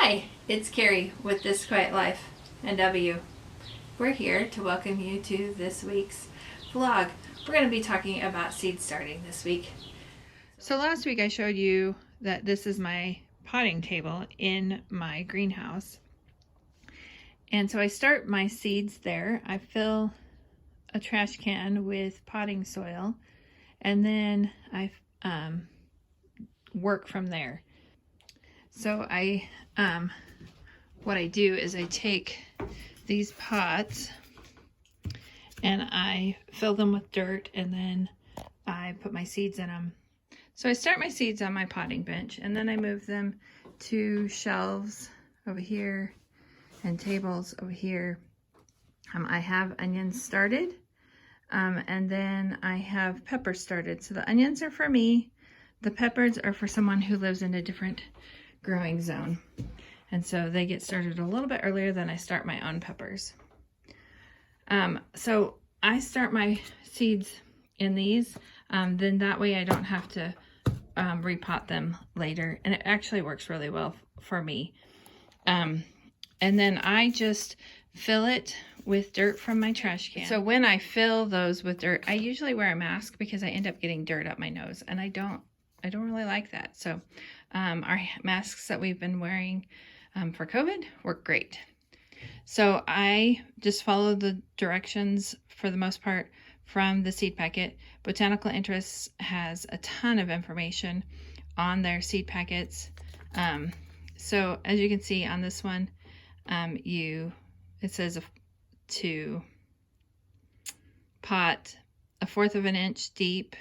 Hi, it's Carrie with This Quiet Life and W. We're here to welcome you to this week's vlog. We're going to be talking about seed starting this week. So last week I showed you that this is my potting table in my greenhouse. And so I start my seeds there. I fill a trash can with potting soil and then I work from there. So what I do is I take these pots and I fill them with dirt and then I put my seeds in them. So I start my seeds on my potting bench and then I move them to shelves over here and tables over here. I have onions started and then I have peppers started. So the onions are for me. The peppers are for someone who lives in a different growing zone. And so they get started a little bit earlier than I start my own peppers. So I start my seeds in these, then that way I don't have to repot them later. And it actually works really well for me. And then I just fill it with dirt from my trash can. So when I fill those with dirt, I usually wear a mask because I end up getting dirt up my nose and I don't really like that. So our masks that we've been wearing for COVID work great. So I just follow the directions for the most part from the seed packet. Botanical Interests has a ton of information on their seed packets. So as you can see on this one, it says to pot 1/4 of an inch deep.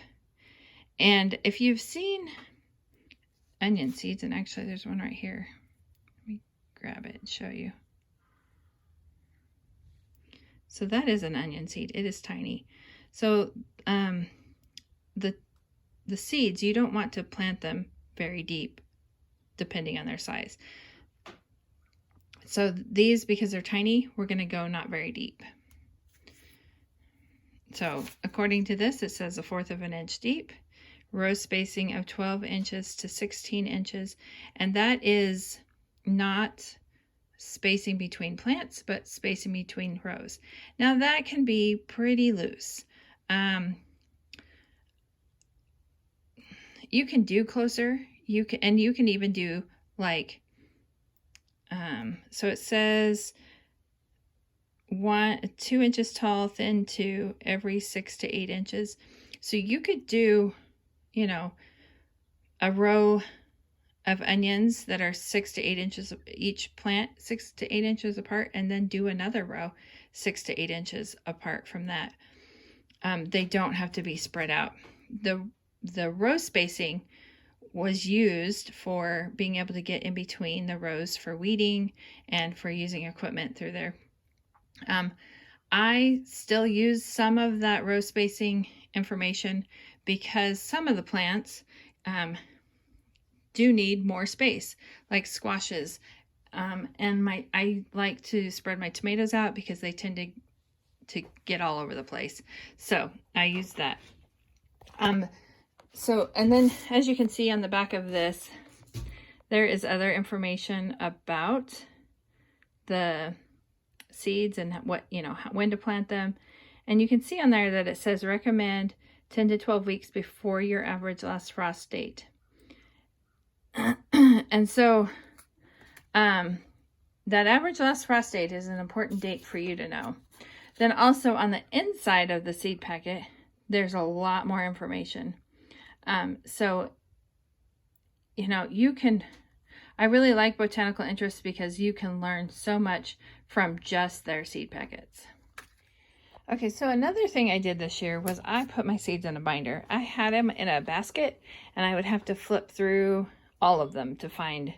And if you've seen onion seeds, and actually there's one right here. Let me grab it and show you. So that is an onion seed. It is tiny. So the seeds, you don't want to plant them very deep depending on their size. So these, because they're tiny, we're going to go not very deep. So according to this, it says 1/4 of an inch deep, row spacing of 12 inches to 16 inches. And that is not spacing between plants, but spacing between rows. Now that can be pretty loose. You can do closer. You can even do like, so it says 2 inches tall, thin to every 6 to 8 inches. So you could do, a row of onions that are 6 to 8 inches each plant, 6 to 8 inches apart, and then do another row 6 to 8 inches apart from that. They don't have to be spread out. The row spacing was used for being able to get in between the rows for weeding and for using equipment through there. I still use some of that row spacing information because some of the plants do need more space, like squashes. And I like to spread my tomatoes out because they tend to get all over the place. So I use that. And then as you can see on the back of this, there is other information about the seeds and when to plant them. And you can see on there that it says recommend 10 to 12 weeks before your average last frost date. And so that average last frost date is an important date for you to know. Then also on the inside of the seed packet, there's a lot more information. I really like Botanical Interests because you can learn so much from just their seed packets. Okay, so another thing I did this year was I put my seeds in a binder. I had them in a basket and I would have to flip through all of them to find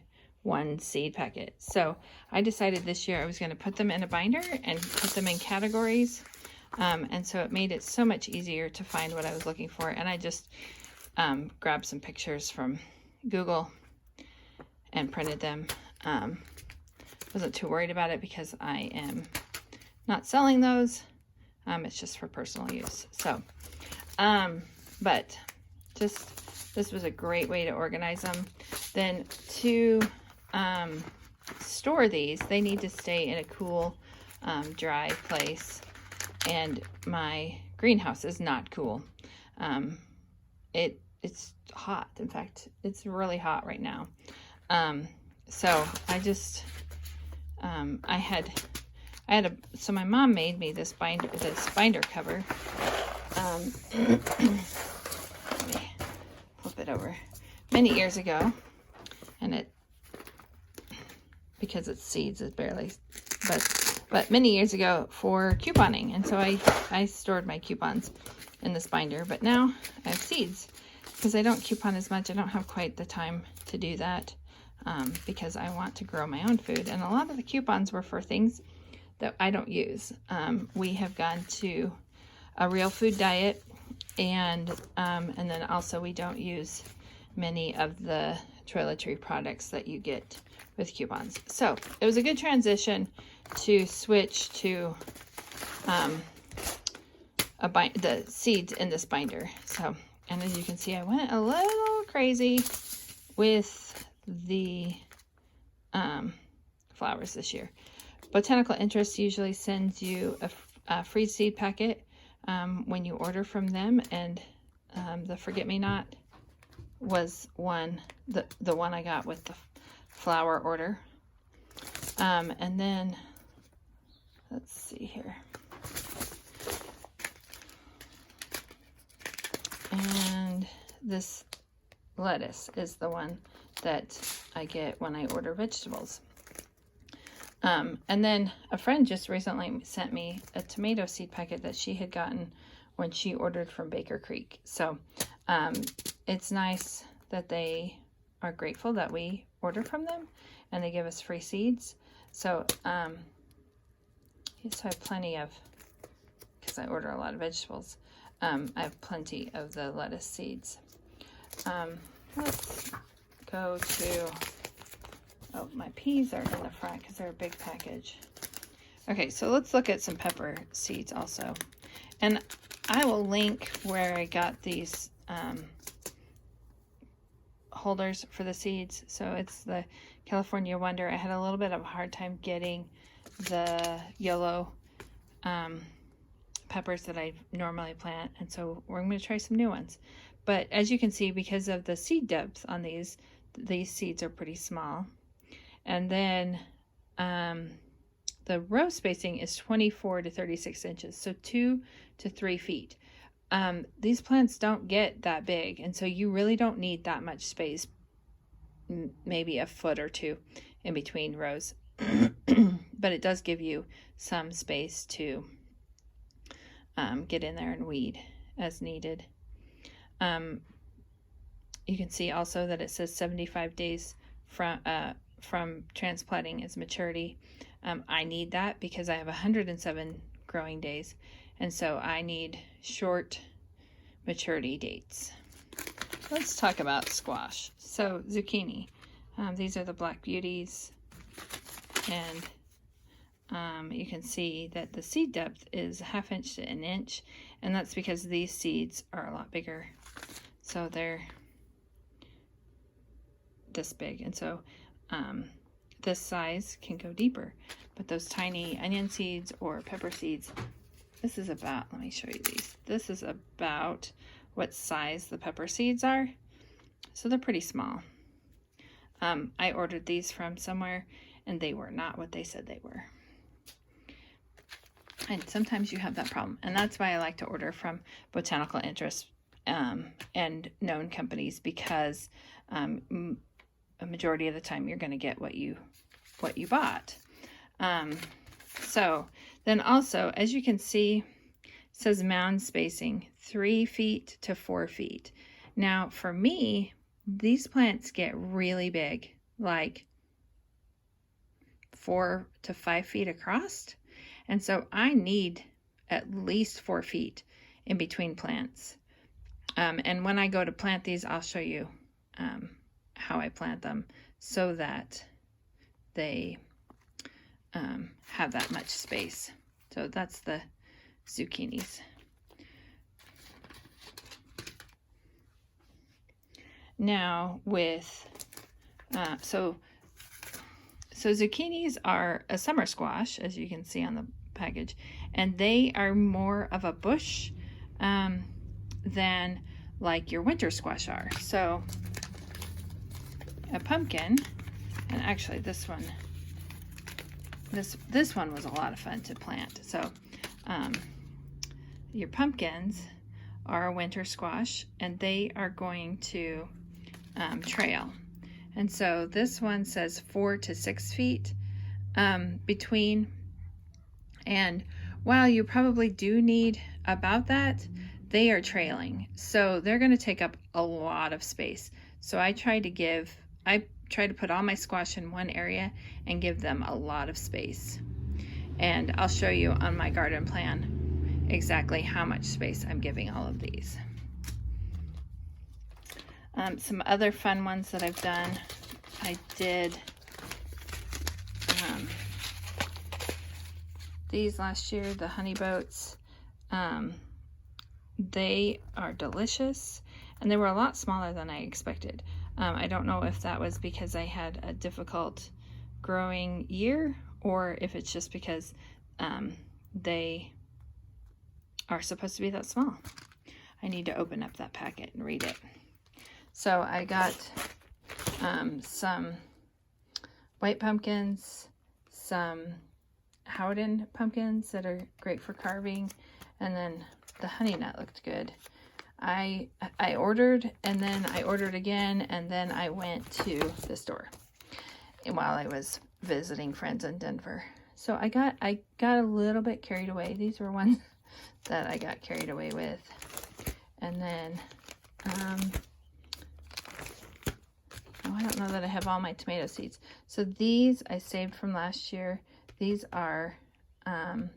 one seed packet. So I decided this year I was going to put them in a binder and put them in categories. And so it made it so much easier to find what I was looking for. And I just grabbed some pictures from Google and printed them. Wasn't too worried about it because I am not selling those. It's just for personal use. So, but just, this was a great way to organize them. Then to store these, they need to stay in a cool, dry place. And my greenhouse is not cool. It's hot. In fact, it's really hot right now. So I just, so my mom made me this binder cover. Let me flip it over. Many years ago, and because it's seeds, it's barely, but many years ago for couponing. And so I stored my coupons in this binder, but now I have seeds because I don't coupon as much. I don't have quite the time to do that because I want to grow my own food. And a lot of the coupons were for things that I don't use. We have gone to a real food diet, and then also we don't use many of the toiletry products that you get with coupons. So it was a good transition to switch to the seeds in this binder. So, and as you can see, I went a little crazy with the flowers this year. Botanical Interest usually sends you a free seed packet when you order from them, and the Forget-Me-Not was the one I got with the flower order. And then let's see here. And this lettuce is the one that I get when I order vegetables. And then a friend just recently sent me a tomato seed packet that she had gotten when she ordered from Baker Creek. So it's nice that they are grateful that we order from them and they give us free seeds. So yes, I have plenty of, because I order a lot of vegetables, I have plenty of the lettuce seeds. Let's go to, oh, my peas are in the front because they're a big package. Okay, so let's look at some pepper seeds also. And I will link where I got these holders for the seeds. So it's the California Wonder. I had a little bit of a hard time getting the yellow peppers that I normally plant, and so we're going to try some new ones. But as you can see, because of the seed depth on these seeds are pretty small. And then the row spacing is 24 to 36 inches, so 2 to 3 feet. These plants don't get that big, and so you really don't need that much space, maybe a foot or two in between rows. But it does give you some space to get in there and weed as needed. You can see also that it says 75 days from transplanting is maturity. I need that because I have 107 growing days, and so I need short maturity dates. Let's talk about squash. So zucchini, these are the black beauties, and you can see that the seed depth is 1/2 inch to 1 inch, and that's because these seeds are a lot bigger. So they're this big, and so this size can go deeper. But those tiny onion seeds or pepper seeds, this is about, let me show you these. This is about what size the pepper seeds are. So they're pretty small. I ordered these from somewhere and they were not what they said they were. And sometimes you have that problem. And that's why I like to order from Botanical Interest and known companies, because a majority of the time you're going to get what you bought. So then also, as you can see, it says mound spacing 3 feet to 4 feet. Now for me, these plants get really big, like 4 to 5 feet across. And so I need at least 4 feet in between plants. And when I go to plant these, I'll show you how I plant them so that they have that much space. So that's the zucchinis. Now with, so So zucchinis are a summer squash, as you can see on the package, and they are more of a bush than like your winter squash are. So a pumpkin, and actually this one was a lot of fun to plant. So your pumpkins are a winter squash, and they are going to trail. And so this one says 4 to 6 feet between. And while you probably do need about that, they are trailing. So they're going to take up a lot of space. So I try to put all my squash in one area and give them a lot of space. And I'll show you on my garden plan exactly how much space I'm giving all of these. Some other fun ones that I've done, I did these last year, the honey boats. They are delicious, and they were a lot smaller than I expected. I don't know if that was because I had a difficult growing year, or if it's just because they are supposed to be that small. I need to open up that packet and read it. So I got some white pumpkins, some Howden pumpkins that are great for carving, and then the honey nut looked good. I ordered, and then I ordered again, and then I went to the store while I was visiting friends in Denver. So I got a little bit carried away. These were ones that I got carried away with. And then I don't know that I have all my tomato seeds. So these I saved from last year. These are San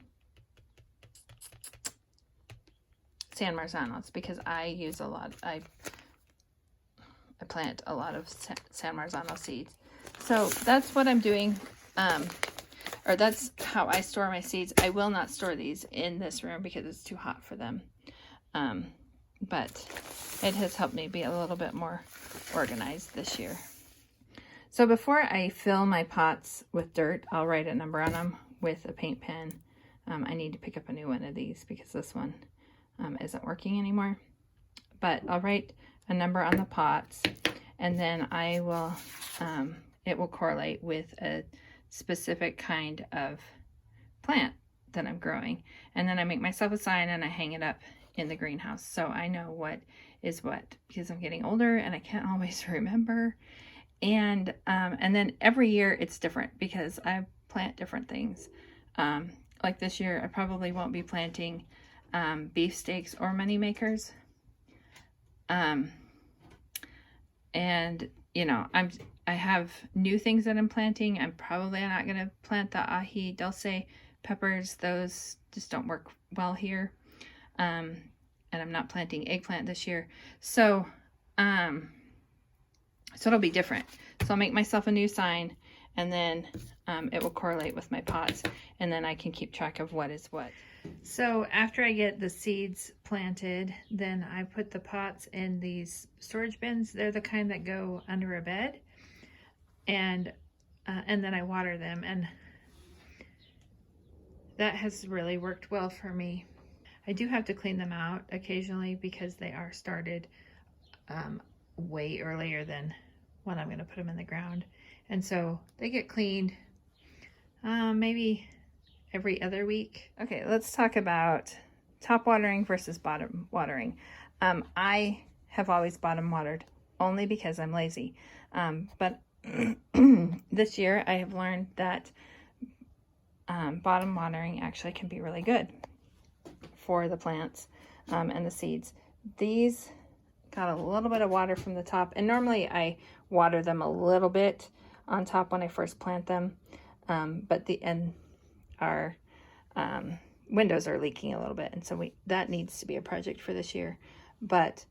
Marzanos, because I use a lot. I plant a lot of San Marzano seeds. So that's what I'm doing, or that's how I store my seeds. I will not store these in this room because it's too hot for them. But it has helped me be a little bit more organized this year. So before I fill my pots with dirt, I'll write a number on them with a paint pen. I need to pick up a new one of these because this one isn't working anymore. But I'll write a number on the pots, and then I will, it will correlate with a specific kind of plant that I'm growing. And then I make myself a sign and I hang it up in the greenhouse, so I know what is what, because I'm getting older and I can't always remember. And then every year it's different because I plant different things. Like this year, I probably won't be planting beefsteaks or money makers. And you know, I have new things that I'm planting. I'm probably not going to plant the ají dulce peppers. Those just don't work well here. And I'm not planting eggplant this year. So it'll be different. So I'll make myself a new sign, and then it will correlate with my pots, and then I can keep track of what is what. So after I get the seeds planted, then I put the pots in these storage bins. They're the kind that go under a bed, and then I water them, and that has really worked well for me. I do have to clean them out occasionally because they are started way earlier than when I'm going to put them in the ground, and so they get cleaned maybe every other week. Okay, let's talk about top watering versus bottom watering. I have always bottom watered only because I'm lazy, but this year I have learned that bottom watering actually can be really good for the plants and the seeds. These got a little bit of water from the top, and normally I water them a little bit on top when I first plant them, but our windows are leaking a little bit, and so that needs to be a project for this year. But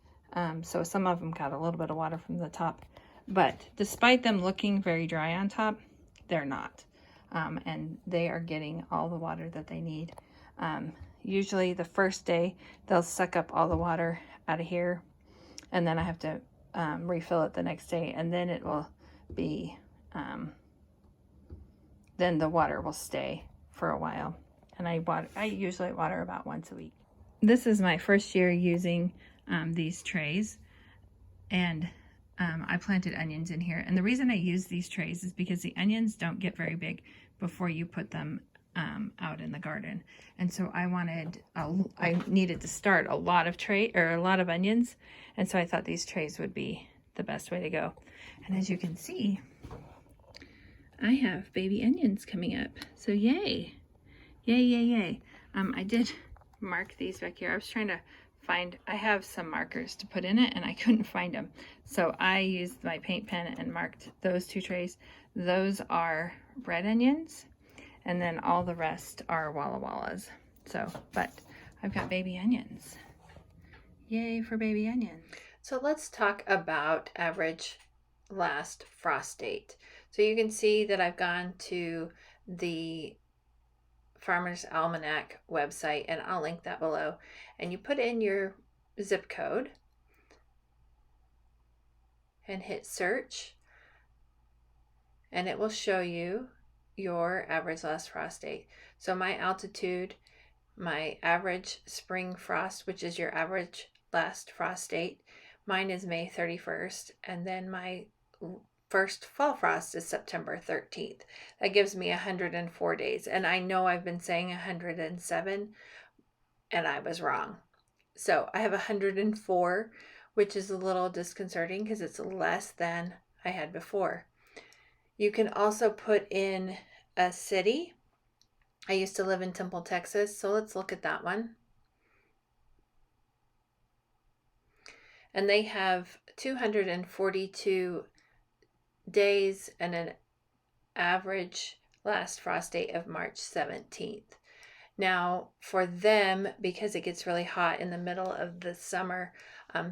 so some of them got a little bit of water from the top, but despite them looking very dry on top, they're not, and they are getting all the water that they need. Usually the first day they'll suck up all the water out of here, and then I have to refill it the next day, and then it will be then the water will stay for a while. And I usually water about once a week. This is my first year using these trays, and I planted onions in here. And the reason I use these trays is because the onions don't get very big before you put them out in the garden. And so I needed to start a lot of onions. And so I thought these trays would be the best way to go. And as you can see, I have baby onions coming up. So yay, yay, yay, yay. I did mark these back here. I was trying to I have some markers to put in it and I couldn't find them. So I used my paint pen and marked those 2 trays. Those are red onions, and then all the rest are Walla Wallas. So, but I've got baby onions. Yay for baby onions. So let's talk about average last frost date. So you can see that I've gone to the Farmer's Almanac website, and I'll link that below, and you put in your zip code and hit search, and it will show you your average last frost date. So my altitude, my average spring frost, which is your average last frost date, mine is May 31st, and then my first fall frost is September 13th. That gives me 104 days. And I know I've been saying 107, and I was wrong. So I have 104, which is a little disconcerting because it's less than I had before. You can also put in a city. I used to live in Temple, Texas, so let's look at that one. And they have 242 days and an average last frost date of March 17th. Now for them, because it gets really hot in the middle of the summer,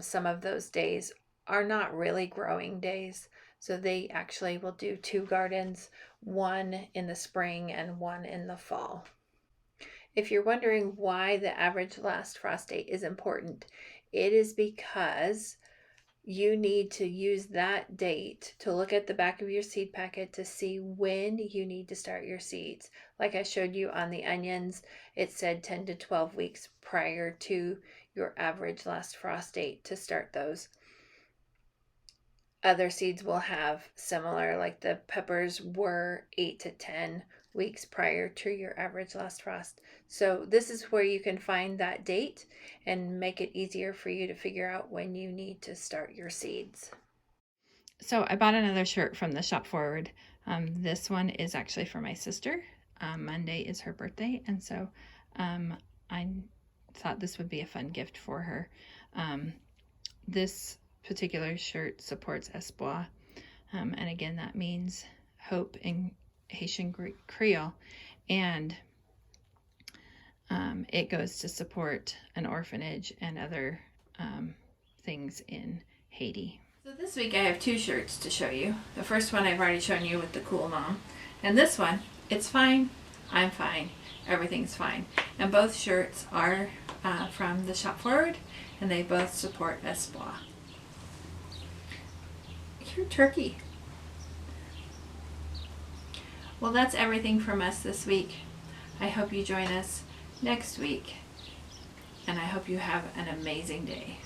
some of those days are not really growing days. So they actually will do 2 gardens, one in the spring and one in the fall. If you're wondering why the average last frost date is important, it is because you need to use that date to look at the back of your seed packet to see when you need to start your seeds. Like I showed you on the onions, it said 10 to 12 weeks prior to your average last frost date to start those. Other seeds will have similar, like the peppers were 8 to 10 weeks prior to your average last frost. So this is where you can find that date and make it easier for you to figure out when you need to start your seeds. So I bought another shirt from the Shop Forward. This one is actually for my sister. Monday is her birthday, and so I thought this would be a fun gift for her. This particular shirt supports Espwa, and again, that means hope in Haitian Creole, and it goes to support an orphanage and other things in Haiti. So this week I have 2 shirts to show you. The first one I've already shown you with the cool mom, and this one, it's fine, I'm fine, everything's fine. And both shirts are from the Shop Forward, and they both support Espwa. You're turkey. Well, that's everything from us this week. I hope you join us next week, and I hope you have an amazing day.